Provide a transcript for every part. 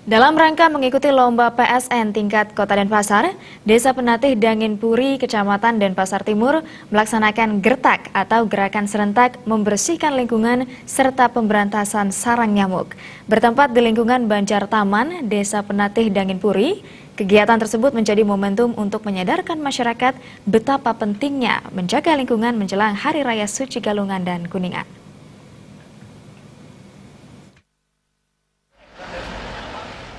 Dalam rangka mengikuti lomba PSN tingkat Kota Denpasar, Desa Penatih Danginpuri, Kecamatan Denpasar Timur melaksanakan gertak atau gerakan serentak membersihkan lingkungan serta pemberantasan sarang nyamuk. Bertempat di lingkungan Banjar Taman, Desa Penatih Danginpuri, kegiatan tersebut menjadi momentum untuk menyadarkan masyarakat betapa pentingnya menjaga lingkungan menjelang Hari Raya Suci Galungan dan Kuningan.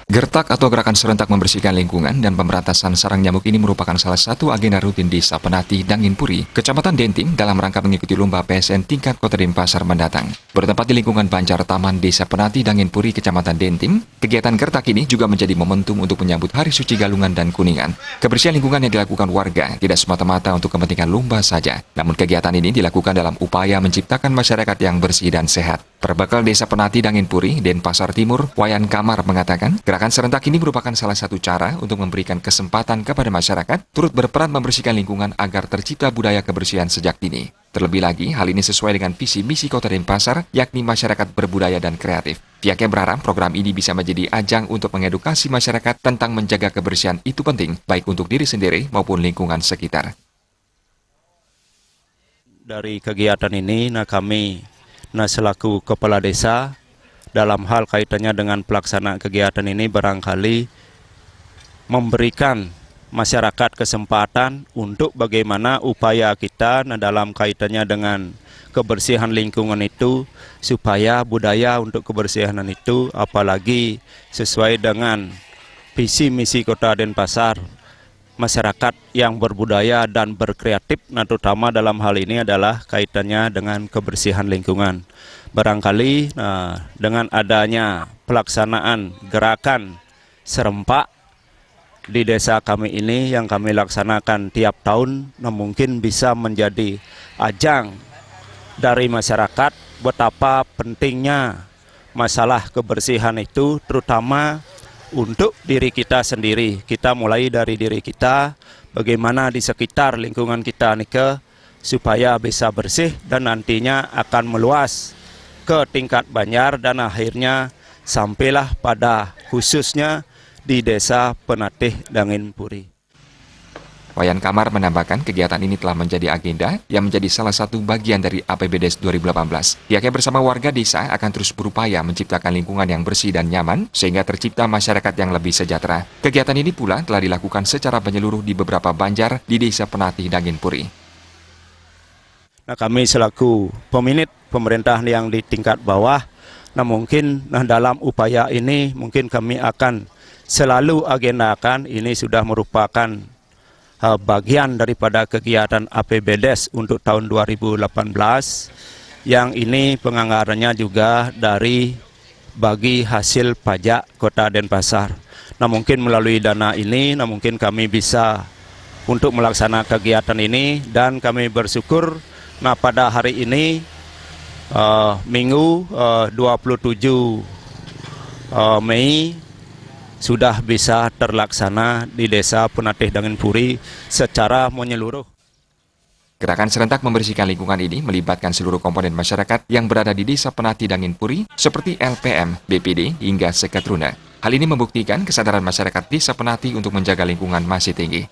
Gertak atau gerakan serentak membersihkan lingkungan dan pemberantasan sarang nyamuk ini merupakan salah satu agenda rutin Desa Penatih Danginpuri, Kecamatan Dentim dalam rangka mengikuti lomba PSN tingkat Kota Denpasar mendatang. Bertempat di lingkungan Banjar Taman Desa Penatih Danginpuri, Kecamatan Dentim, kegiatan gertak ini juga menjadi momentum untuk menyambut Hari Suci Galungan dan Kuningan. Kebersihan lingkungan yang dilakukan warga tidak semata-mata untuk kepentingan lomba saja, namun kegiatan ini dilakukan dalam upaya menciptakan masyarakat yang bersih dan sehat. Perbekal Desa Penatih Danginpuri, Denpasar Timur, Wayan Kamar mengatakan, gerakan serentak ini merupakan salah satu cara untuk memberikan kesempatan kepada masyarakat turut berperan membersihkan lingkungan agar tercipta budaya kebersihan sejak dini. Terlebih lagi, hal ini sesuai dengan visi misi Kota Denpasar, yakni masyarakat berbudaya dan kreatif. Pihaknya berharap program ini bisa menjadi ajang untuk mengedukasi masyarakat tentang menjaga kebersihan itu penting, baik untuk diri sendiri maupun lingkungan sekitar. Dari kegiatan ini, kami selaku kepala desa dalam hal kaitannya dengan pelaksanaan kegiatan ini barangkali memberikan masyarakat kesempatan untuk bagaimana upaya kita dalam kaitannya dengan kebersihan lingkungan itu supaya budaya untuk kebersihan itu apalagi sesuai dengan visi misi Kota Denpasar, masyarakat yang berbudaya dan berkreatif, terutama dalam hal ini adalah kaitannya dengan kebersihan lingkungan. Barangkali dengan adanya pelaksanaan gerakan serempak di desa kami ini yang kami laksanakan tiap tahun, mungkin bisa menjadi ajang dari masyarakat betapa pentingnya masalah kebersihan itu, terutama untuk diri kita sendiri. Kita mulai dari diri kita, bagaimana di sekitar lingkungan kita supaya bisa bersih dan nantinya akan meluas ke tingkat Banjar dan akhirnya sampailah pada khususnya di Desa Penatih Danginpuri. Wayan Kamar menambahkan kegiatan ini telah menjadi agenda yang menjadi salah satu bagian dari APBDes 2018. Pihaknya bersama warga desa akan terus berupaya menciptakan lingkungan yang bersih dan nyaman sehingga tercipta masyarakat yang lebih sejahtera. Kegiatan ini pula telah dilakukan secara menyeluruh di beberapa banjar di Desa Penatih Danginpuri. Kami selaku pemilik pemerintah yang di tingkat bawah, mungkin dalam upaya ini mungkin kami akan selalu agendakan ini sudah merupakan bagian daripada kegiatan APBDes untuk tahun 2018 yang ini penganggarannya juga dari bagi hasil pajak Kota Denpasar. Mungkin melalui dana ini, mungkin kami bisa untuk melaksanakan kegiatan ini dan kami bersyukur pada hari ini Minggu 27 Mei sudah bisa terlaksana di Desa Penatih Danginpuri secara menyeluruh. Gerakan serentak membersihkan lingkungan ini melibatkan seluruh komponen masyarakat yang berada di Desa Penatih Danginpuri seperti LPM, BPD, hingga Seketruna. Hal ini membuktikan kesadaran masyarakat Desa Penatih untuk menjaga lingkungan masih tinggi.